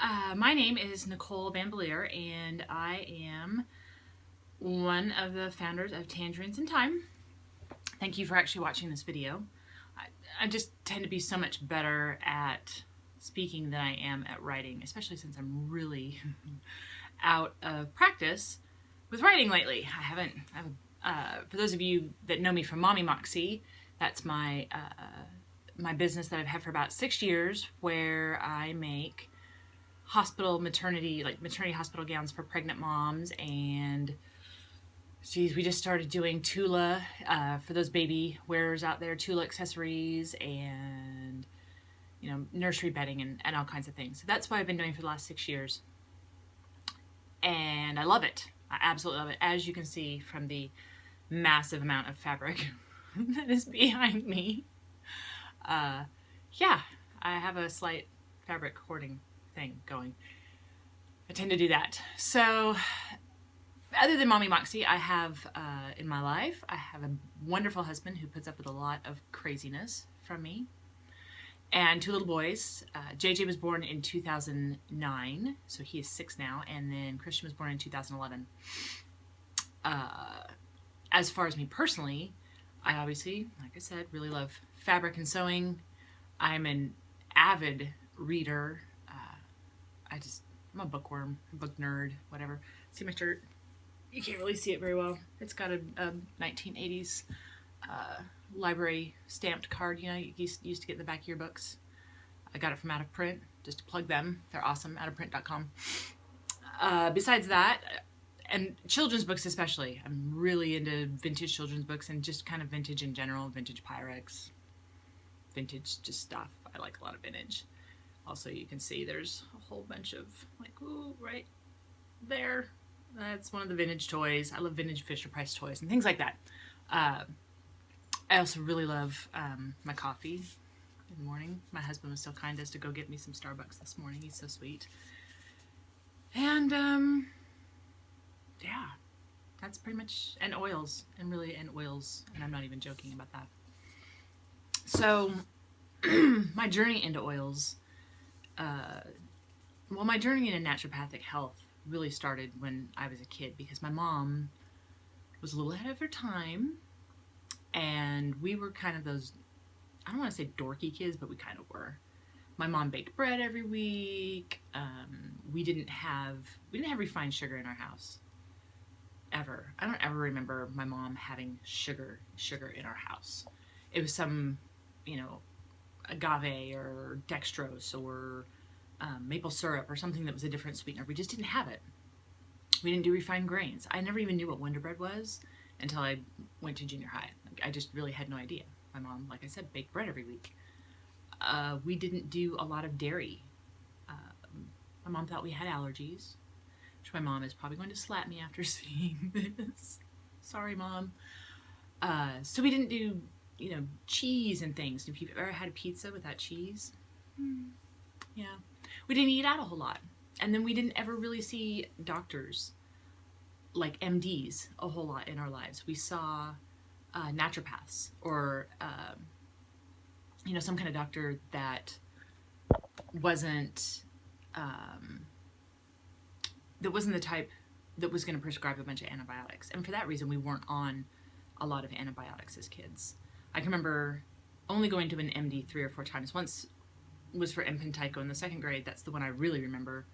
My name is Nicole Background, and I am one of the founders of Tangerines in Time. Thank you for actually watching this video. I just tend to be so much better at speaking than I am at writing, especially since I'm really out of practice with writing lately. For those of you that know me from Mommy Moxie, that's my my business that I've had for about 6 years, where I make maternity hospital gowns for pregnant moms. And geez, we just started doing Tula for those baby wearers out there, Tula accessories and nursery bedding and all kinds of things. So that's what I've been doing for the last 6 years, and I love it. I absolutely love it, as you can see from the massive amount of fabric that is behind me. Yeah, I have a slight fabric hoarding thing going. I tend to do that. So other than Mommy Moxie, I have in my life, I have a wonderful husband who puts up with a lot of craziness from me, and 2 little boys. JJ was born in 2009, so he is 6 now, and then Christian was born in 2011. As far as me personally, I obviously, like I said, really love fabric and sewing. I'm an avid reader. I'm a bookworm, book nerd, whatever. See my shirt? You can't really see it very well. It's got a 1980s library stamped card, you used to get in the back of your books. I got it from Out of Print, just to plug them. They're awesome, outofprint.com. Besides that, and children's books especially, I'm really into vintage children's books and just kind of vintage in general, vintage Pyrex, vintage just stuff. I like a lot of vintage. Also, you can see there's a whole bunch of, ooh, right there. That's one of the vintage toys. I love vintage Fisher-Price toys and things like that. I also really love my coffee in the morning. My husband was so kind as to go get me some Starbucks this morning. He's so sweet. And, yeah, that's pretty much, and oils, and I'm not even joking about that. So, my journey into oils, my journey into naturopathic health really started when I was a kid, because my mom was a little ahead of her time, and we were kind of those, I don't want to say dorky kids, but we kind of were. My mom baked bread every week. We didn't have refined sugar in our house, ever. I don't ever remember my mom having sugar in our house. It was some, agave or dextrose or maple syrup or something that was a different sweetener. We just didn't have it. We didn't do refined grains. I never even knew what Wonder Bread was until I went to junior high. I just really had no idea. My mom, like I said, baked bread every week. We didn't do a lot of dairy. My mom thought we had allergies, which my mom is probably going to slap me after seeing this. Sorry, Mom. So we didn't do, cheese and things. If you've ever had a pizza without cheese, yeah. We didn't eat out a whole lot. And then we didn't ever really see doctors, like MDs, a whole lot in our lives. We saw naturopaths or, some kind of doctor that wasn't the type that was going to prescribe a bunch of antibiotics. And for that reason, we weren't on a lot of antibiotics as kids. I can remember only going to an MD 3 or 4 times. Once was for Impetigo in the 2nd grade. That's the one I really remember,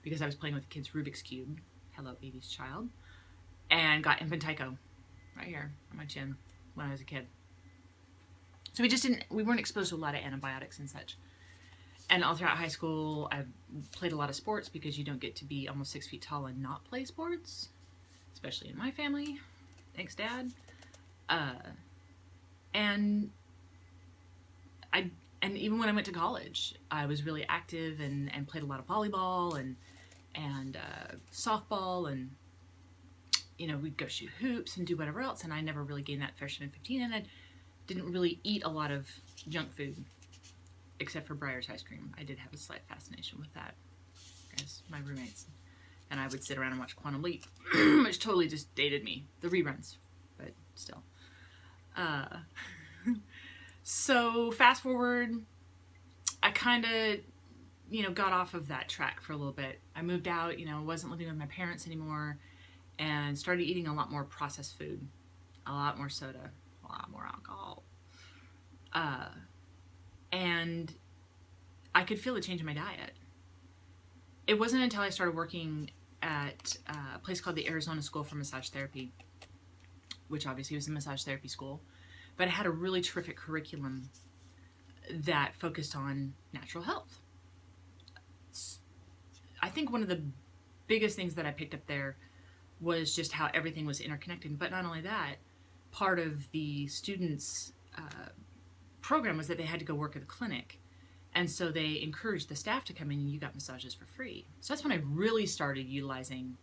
because I was playing with the kid's Rubik's Cube. Hello, baby's child. And got Impetigo right here on my chin when I was a kid. So we weren't exposed to a lot of antibiotics and such. And all throughout high school, I played a lot of sports, because you don't get to be almost 6 feet tall and not play sports, especially in my family. Thanks, Dad. And even when I went to college, I was really active and played a lot of volleyball and softball, and we'd go shoot hoops and do whatever else. And I never really gained that freshman 15, and I didn't really eat a lot of junk food, except for Breyer's ice cream. I did have a slight fascination with that, as my roommates and I would sit around and watch Quantum Leap, which totally just dated me. The reruns, but still. So fast forward, I kind of got off of that track for a little bit. I moved out, wasn't living with my parents anymore, and started eating a lot more processed food, a lot more soda, a lot more alcohol. And I could feel the change in my diet. It wasn't until I started working at a place called the Arizona School for Massage Therapy, which obviously was a massage therapy school, but it had a really terrific curriculum that focused on natural health. I think one of the biggest things that I picked up there was just how everything was interconnected. But not only that, part of the students' program was that they had to go work at the clinic. And so they encouraged the staff to come in and you got massages for free. So that's when I really started utilizing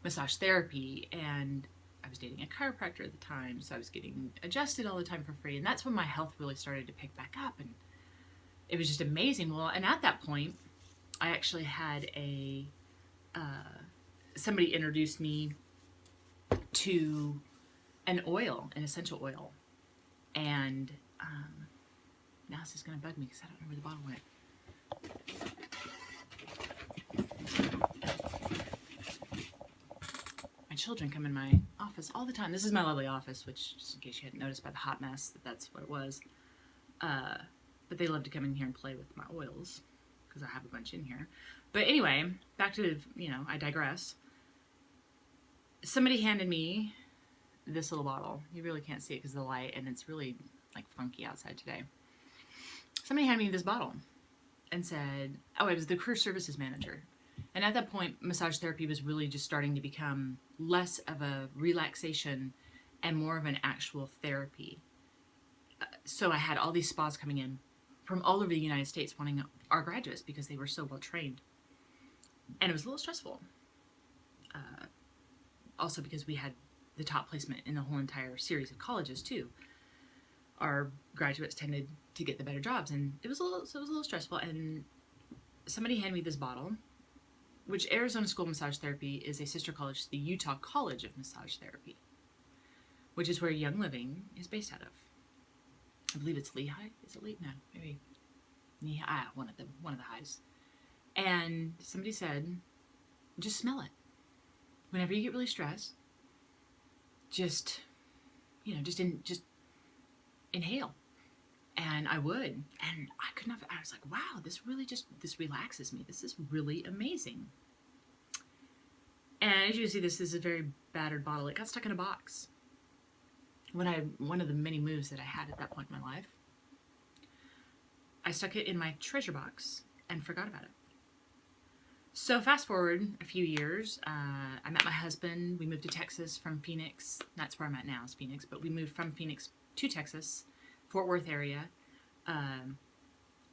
massage therapy. And I was dating a chiropractor at the time, so I was getting adjusted all the time for free. And that's when my health really started to pick back up. And it was just amazing. Well, and at that point, I actually had somebody introduced me to an essential oil. And now this is going to bug me because I don't know where the bottle went. My children come in my office all the time. This is my lovely office, which, just in case you hadn't noticed by the hot mess, that's what it was. But they love to come in here and play with my oils because I have a bunch in here. But anyway, back to, I digress. Somebody handed me this little bottle. You really can't see it because of the light, and it's really like funky outside today. Somebody handed me this bottle and said, I was the career services manager. And at that point, massage therapy was really just starting to become less of a relaxation and more of an actual therapy. So I had all these spas coming in from all over the United States wanting our graduates because they were so well trained. And it was a little stressful. Also because we had the top placement in the whole entire series of colleges too. Our graduates tended to get the better jobs, and it was a little stressful. And somebody handed me this bottle, which Arizona School of Massage Therapy is a sister college to the Utah College of Massage Therapy, which is where Young Living is based out of. I believe it's Lehigh. Is it Lehigh? No, maybe Lehigh. One of the highs. And somebody said, just smell it. Whenever you get really stressed, just inhale. And I would, and I was like, wow, this relaxes me. This is really amazing. And as you can see, this is a very battered bottle. It got stuck in a box. One of the many moves that I had at that point in my life, I stuck it in my treasure box and forgot about it. So fast forward a few years, I met my husband. We moved to Texas from Phoenix. That's where I'm at now, is Phoenix. But we moved from Phoenix to Texas, Fort Worth area,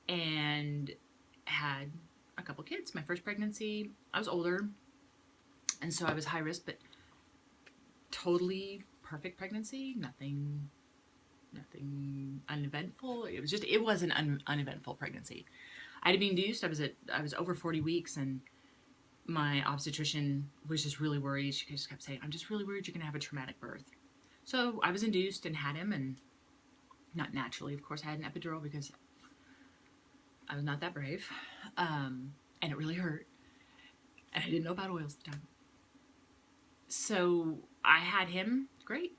and had a couple kids. My first pregnancy, I was older, and so I was high risk, but totally perfect pregnancy. Nothing uneventful. It was an uneventful pregnancy. I had to be induced. I was over 40 weeks, and my obstetrician was just really worried. She just kept saying, I'm just really worried you're going to have a traumatic birth. So I was induced and had him, and not naturally, of course. I had an epidural because I was not that brave, and it really hurt, and I didn't know about oils at the time. So I had him, great.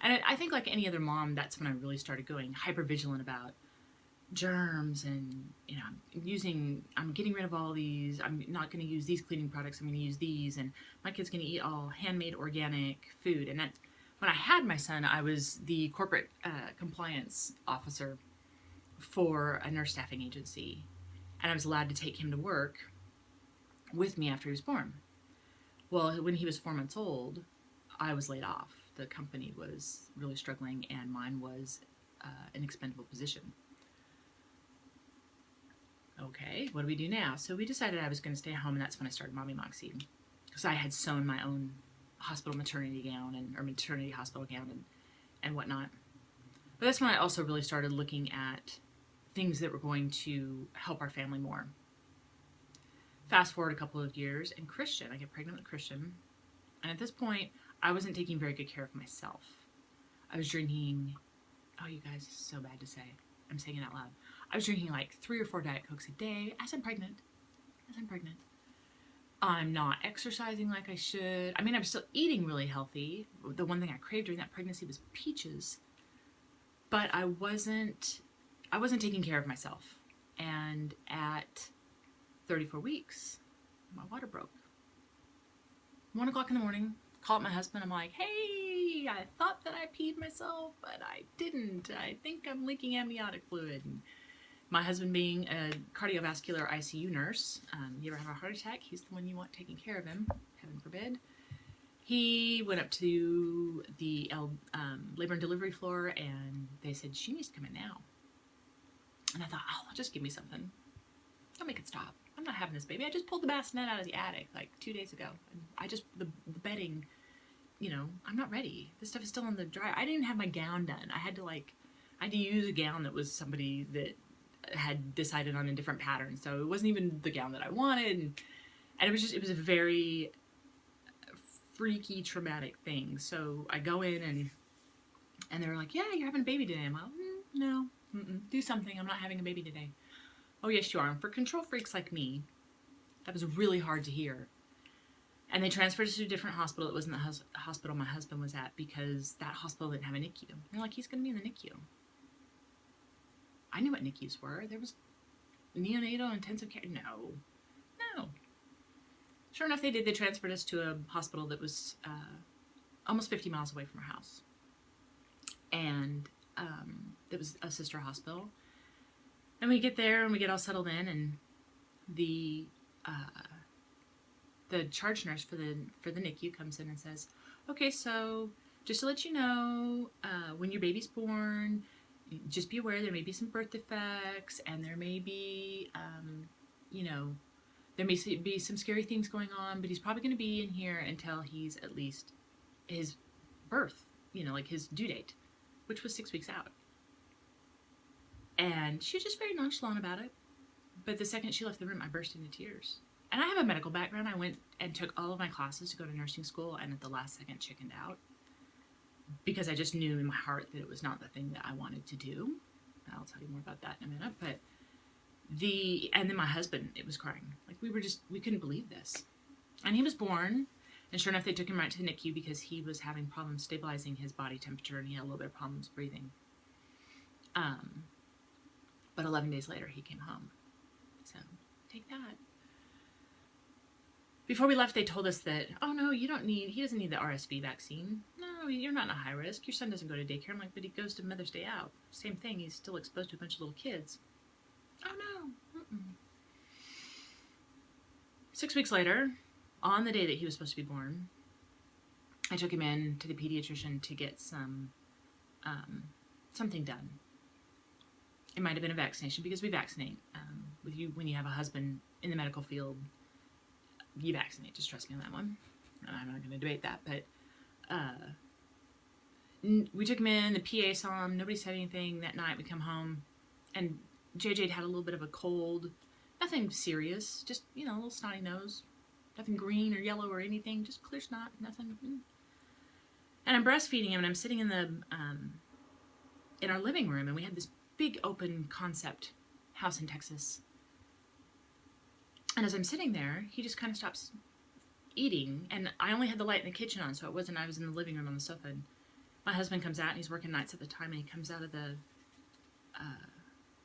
And I think like any other mom, that's when I really started going hypervigilant about germs, and I'm getting rid of all these. I'm not going to use these cleaning products. I'm going to use these, and my kid's going to eat all handmade organic food. And that, when I had my son, I was the corporate compliance officer for a nurse staffing agency, and I was allowed to take him to work with me after he was born. Well, when he was 4 months old, I was laid off. The company was really struggling, and mine was an expendable position. Okay, what do we do now? So we decided I was going to stay home, and that's when I started Mommy Maxine, because I had sewn my own hospital maternity gown or maternity hospital gown and whatnot. But that's when I also really started looking at things that were going to help our family more. Fast forward a couple of years, and I get pregnant with Christian, and at this point, I wasn't taking very good care of myself. I was drinking, oh, you guys, it's so bad to say. I'm saying it out loud. I was drinking like 3 or 4 Diet Cokes a day as I'm pregnant. I'm not exercising like I should. I mean, I'm still eating really healthy. The one thing I craved during that pregnancy was peaches. But I wasn't taking care of myself. And at 34 weeks, my water broke. 1 o'clock in the morning, call up my husband. I'm like, hey, I thought that I peed myself, but I didn't. I think I'm leaking amniotic fluid. And my husband, being a cardiovascular ICU nurse, you ever have a heart attack, he's the one you want taking care of him, heaven forbid. He went up to the labor and delivery floor, and they said, she needs to come in now. And I thought, oh, they'll just give me something. Don't make it stop. I'm not having this baby. I just pulled the bassinet out of the attic like 2 days ago. And the bedding, you know, I'm not ready. This stuff is still in the dryer. I didn't have my gown done. I had to use a gown that was somebody that had decided on a different pattern. So it wasn't even the gown that I wanted. And it was a very freaky, traumatic thing. So I go in and they're like, yeah, you're having a baby today. I'm like, no, do something. I'm not having a baby today. Oh, yes, you are. And for control freaks like me, that was really hard to hear. And they transferred us to a different hospital. It wasn't the hospital my husband was at, because that hospital didn't have a NICU. They're like, he's going to be in the NICU. I knew what NICUs were. There was neonatal intensive care. No. Sure enough, they did. They transferred us to a hospital that was almost 50 miles away from our house. And it was a sister hospital. And we get there and we get all settled in, and the charge nurse for the NICU comes in and says, okay, so just to let you know, when your baby's born, just be aware there may be some birth defects, and there may be, there may be some scary things going on, but he's probably going to be in here until he's at least his birth, like his due date, which was 6 weeks out. And she was just very nonchalant about it. But the second she left the room, I burst into tears. And I have a medical background. I went and took all of my classes to go to nursing school, and at the last second chickened out, because I just knew in my heart that it was not the thing that I wanted to do. I'll tell you more about that in a minute. But and then my husband, it was crying. Like, we couldn't believe this. And he was born, and sure enough, they took him right to the NICU because he was having problems stabilizing his body temperature, and he had a little bit of problems breathing. But 11 days later, he came home. So, take that. Before we left, they told us that, oh no, he doesn't need the RSV vaccine. No, you're not in a high risk. Your son doesn't go to daycare. I'm like, but he goes to Mother's Day out. Same thing, he's still exposed to a bunch of little kids. Oh no. 6 weeks later, on the day that he was supposed to be born, I took him in to the pediatrician to get something done. It might have been a vaccination, because we vaccinate. With you, when you have a husband in the medical field, you vaccinate. Just trust me on that one. I'm not going to debate that, but we took him in. The PA saw him. Nobody said anything. That night we come home, and JJ had a little bit of a cold. Nothing serious. Just, a little snotty nose. Nothing green or yellow or anything. Just clear snot. Nothing. And I'm breastfeeding him, and I'm sitting in in our living room, and we had this big open concept house in Texas. And as I'm sitting there, he just kind of stops eating, and I only had the light in the kitchen on, so I was in the living room on the sofa. And my husband comes out, and he's working nights at the time, and he comes out of the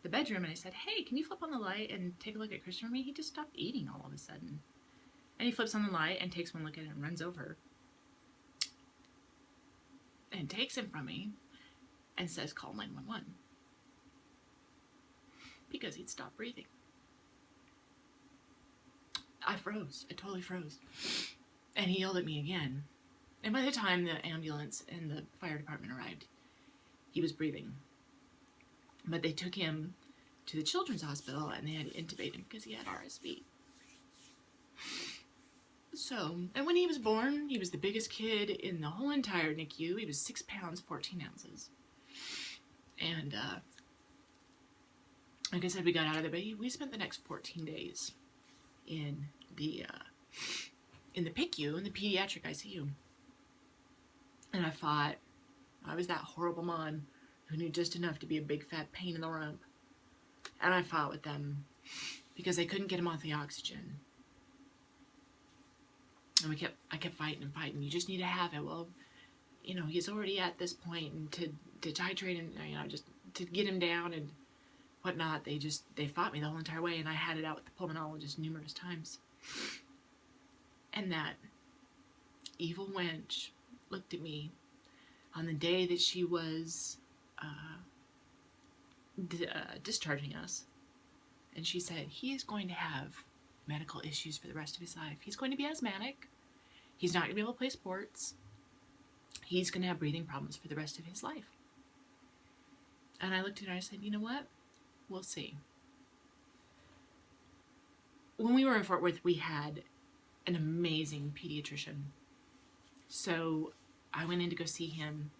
bedroom, and I said, hey, can you flip on the light and take a look at Christian for me? He just stopped eating all of a sudden. And he flips on the light and takes one look at it and runs over and takes him from me and says, call 911. Because he'd stopped breathing. I froze. I totally froze. And he yelled at me again. And by the time the ambulance and the fire department arrived, he was breathing. But they took him to the children's hospital, and they had to intubate him because he had RSV. So, and when he was born, he was the biggest kid in the whole entire NICU. He was 6 pounds, 14 ounces. And, like I said, we got out of there, but we spent the next 14 days in the PICU, in the pediatric ICU. And I thought, I was that horrible mom who knew just enough to be a big fat pain in the rump. And I fought with them because they couldn't get him off the oxygen. And I kept fighting and fighting. You just need to have it. Well, you know, he's already at this point, and to titrate him, you know, just to get him down and whatnot, they fought me the whole entire way, and I had it out with the pulmonologist numerous times. And that evil wench looked at me on the day that she was discharging us, and she said, he is going to have medical issues for the rest of his life. He's going to be asthmatic. He's not going to be able to play sports. He's going to have breathing problems for the rest of his life. And I looked at her and I said, you know what? We'll see. When we were in Fort Worth, we had an amazing pediatrician. So I went in to go see him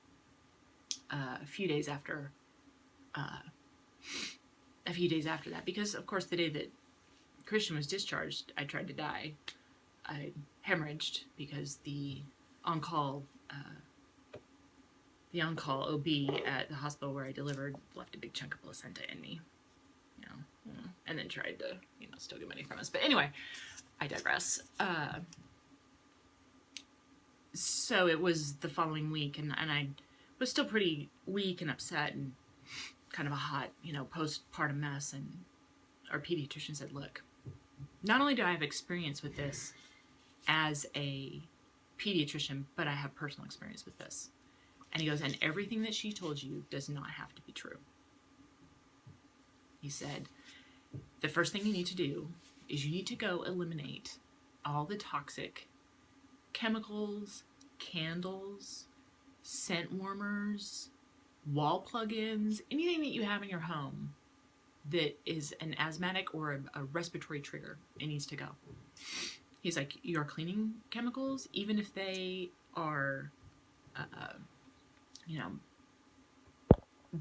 a few days after that, because of course the day that Christian was discharged, I tried to die. I hemorrhaged because the on-call OB at the hospital where I delivered left a big chunk of placenta in me, you know, and then tried to, you know, still get money from us. But anyway, I digress. So it was the following week, and I was still pretty weak and upset and kind of a hot, you know, postpartum mess. And our pediatrician said, look, not only do I have experience with this as a pediatrician, but I have personal experience with this. And he goes, and everything that she told you does not have to be true. He said, the first thing you need to do is you need to go eliminate all the toxic chemicals, candles, scent warmers, wall plug-ins, anything that you have in your home that is an asthmatic or a respiratory trigger. It needs to go. He's like, your cleaning chemicals, even if they are, you know,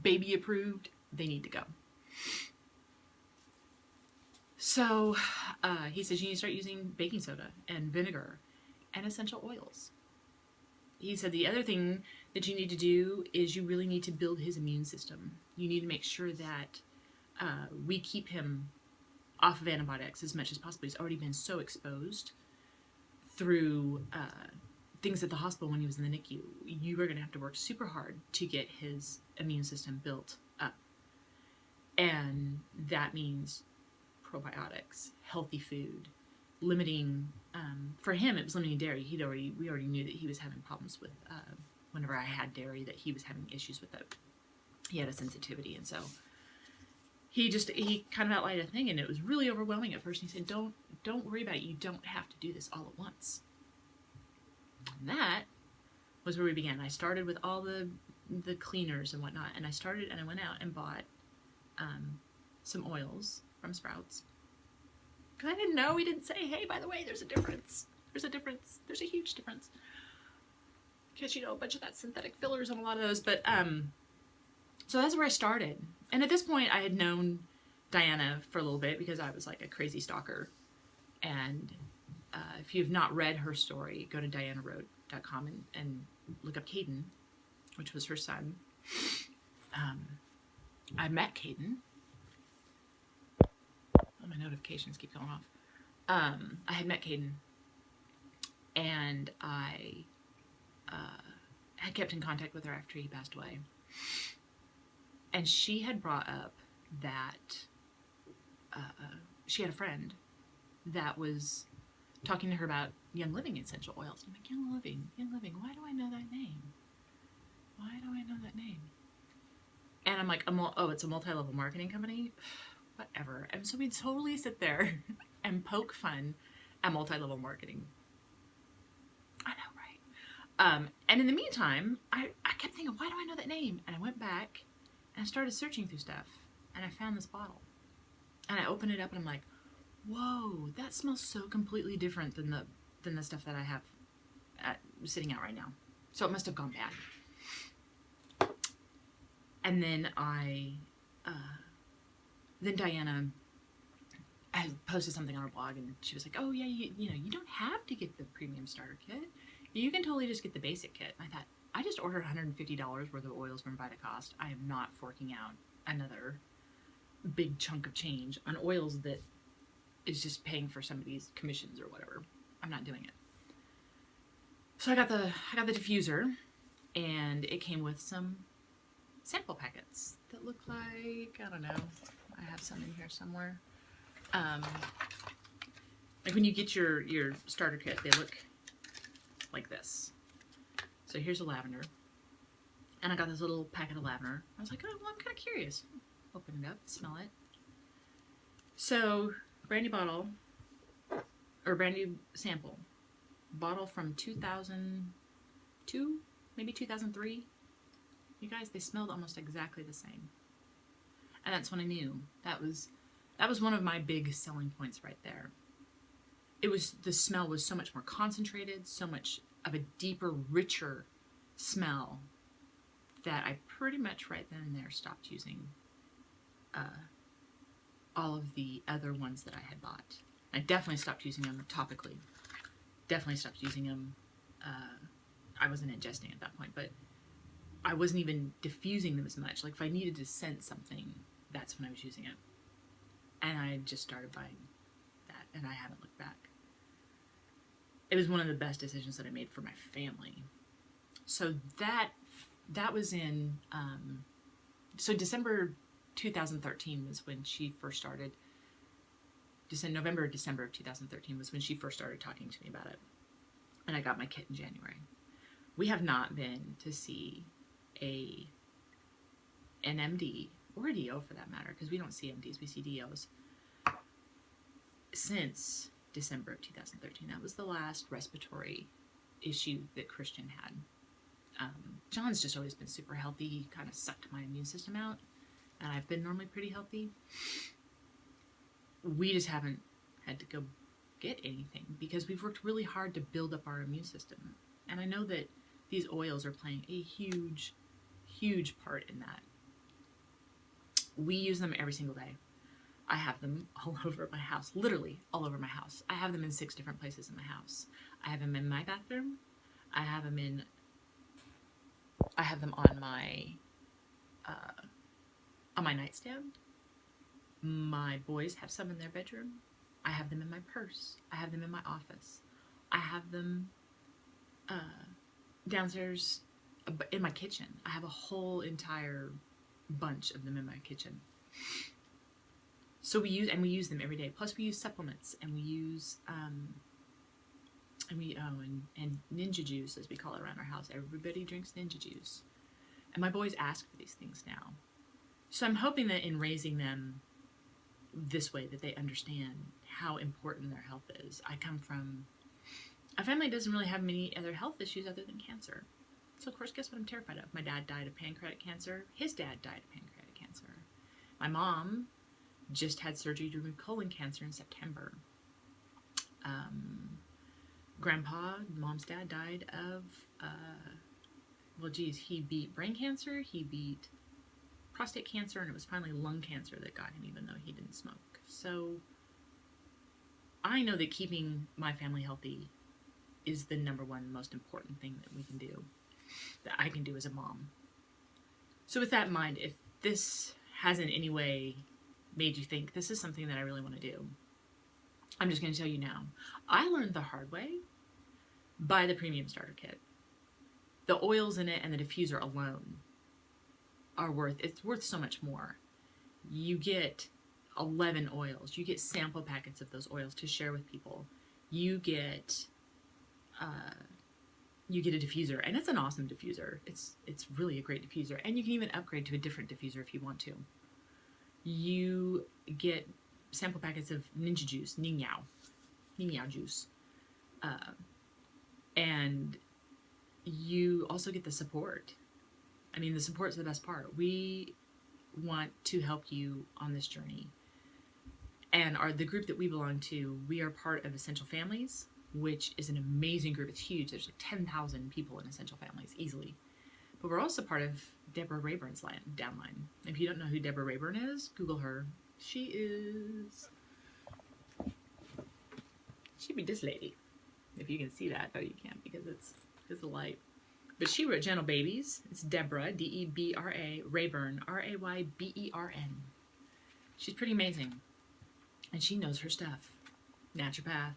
baby approved, they need to go. So he says you need to start using baking soda and vinegar and essential oils. He said the other thing that you need to do is you really need to build his immune system. You need to make sure that we keep him off of antibiotics as much as possible. He's already been so exposed through things at the hospital when he was in the NICU. You are going to have to work super hard to get his immune system built up. And that means probiotics, healthy food, limiting, for him it was limiting dairy. We already knew that he was having problems with, whenever I had dairy, that he was having issues with it. He had a sensitivity, and so he kind of outlined a thing, and it was really overwhelming at first. He said, don't worry about it. You don't have to do this all at once. And that was where we began. I started with all the cleaners and whatnot, and I went out and bought some oils from Sprouts. Because I didn't know, we didn't say, hey, by the way, there's a difference. There's a difference. There's a huge difference. Because, you know, a bunch of that synthetic fillers on a lot of those. But, so that's where I started. And at this point, I had known Diana for a little bit because I was like a crazy stalker. And if you've not read her story, go to dianawrote.com and look up Caden, which was her son. I met Caden. Oh, my notifications keep going off. I had met Caden, and I had kept in contact with her after he passed away. And she had brought up that she had a friend that was talking to her about Young Living essential oils. I'm like, Young Living, why do I know that name? Why do I know that name? And I'm like, oh, it's a multi-level marketing company? Whatever. And so we'd totally sit there and poke fun at multi-level marketing. I know, right? And in the meantime, I kept thinking, why do I know that name? And I went back and I started searching through stuff, and I found this bottle. And I opened it up and I'm like, whoa, that smells so completely different than the stuff that I have sitting out right now. So it must have gone bad. And then then Diana had posted something on her blog, and she was like, oh yeah, you know, you don't have to get the premium starter kit. You can totally just get the basic kit. And I thought, I just ordered $150 worth of oils from Vitacost. I am not forking out another big chunk of change on oils that is just paying for somebody's commissions or whatever. I'm not doing it. So I got the diffuser, and it came with some sample packets that look like, I don't know, I have some in here somewhere. Like when you get your starter kit, they look like this. So here's a lavender, and I got this little packet of lavender. I was like, oh, well, I'm kind of curious. Open it up, smell it. So brand new bottle, or brand new sample. Bottle from 2002, maybe 2003. You guys, they smelled almost exactly the same. And that's when I knew. That was one of my big selling points right there. The smell was so much more concentrated, so much of a deeper, richer smell that I pretty much right then and there stopped using all of the other ones that I had bought. I definitely stopped using them topically. Definitely stopped using them. I wasn't ingesting at that point, but I wasn't even diffusing them as much. Like if I needed to scent something, that's when I was using it. And I just started buying that, and I haven't looked back. It was one of the best decisions that I made for my family. So that was in, so December 2013 was when she first started. November or December of 2013 was when she first started talking to me about it. And I got my kit in January. We have not been to see an MD, or a DO for that matter, because we don't see MDs, we see DOs, since December of 2013. That was the last respiratory issue that Christian had. John's just always been super healthy. He kind of sucked my immune system out, and I've been normally pretty healthy. We just haven't had to go get anything because we've worked really hard to build up our immune system. And I know that these oils are playing a huge, huge part in that. We use them every single day. I have them all over my house, literally all over my house. I have them in 6 different places in my house. I have them in my bathroom. I have them on my nightstand. My boys have some in their bedroom. I have them in my purse. I have them in my office. I have them downstairs in my kitchen. I have a whole entire bunch of them in my kitchen. So we use them every day. Plus we use supplements, and we use and ninja juice, as we call it around our house. Everybody drinks ninja juice. And my boys ask for these things now. So I'm hoping that in raising them this way, that they understand how important their health is. I come from a family that doesn't really have many other health issues other than cancer. So of course, guess what I'm terrified of? My dad died of pancreatic cancer. His dad died of pancreatic cancer. My mom just had surgery to remove colon cancer in September. Grandpa, mom's dad, died of, he beat brain cancer, he beat prostate cancer, and it was finally lung cancer that got him, even though he didn't smoke. So I know that keeping my family healthy is the number one most important thing that we can do, that I can do as a mom. So with that in mind, if this has in any way made you think this is something that I really want to do, I'm just going to tell you now. I learned the hard way by the premium starter kit. The oils in it and the diffuser alone are worth so much more. You get 11 oils. You get sample packets of those oils to share with people. You get a diffuser, and it's an awesome diffuser. It's really a great diffuser, and you can even upgrade to a different diffuser if you want to. You get sample packets of ninja juice, Ninyao juice, and you also get the support. I mean, the support's the best part. We want to help you on this journey. And the group that we belong to, we are part of Essential Families, which is an amazing group. It's huge. There's like 10,000 people in Essential Families, easily. But we're also part of Deborah Rayburn's downline. If you don't know who Deborah Rayburn is, Google her. She'd be this lady. If you can see that. Oh, you can't because it's the light. But she wrote Gentle Babies. It's Deborah, D-E-B-R-A, Rayburn, R-A-Y-B-E-R-N. She's pretty amazing. And she knows her stuff. Naturopath,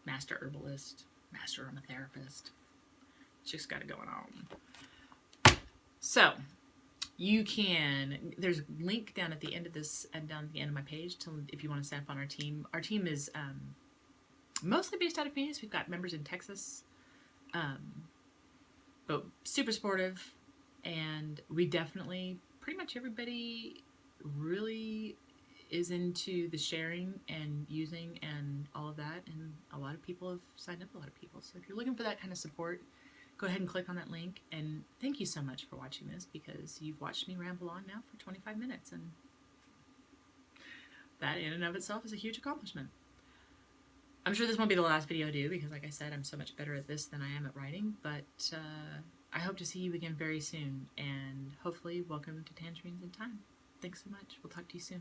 master herbalist, master aromatherapist. She's got it going on. So, you can, there's a link down at the end of this, and down at the end of my page, if you want to sign up on our team. Our team is mostly based out of Phoenix. We've got members in Texas, but super supportive, and we definitely, pretty much everybody really is into the sharing and using and all of that, and a lot of people have signed up, a lot of people. So if you're looking for that kind of support, go ahead and click on that link. And thank you so much for watching this, because you've watched me ramble on now for 25 minutes, and that in and of itself is a huge accomplishment. I'm sure this won't be the last video I do, because like I said, I'm so much better at this than I am at writing, but I hope to see you again very soon, and hopefully welcome to Tangerines in Time. Thanks so much. We'll talk to you soon.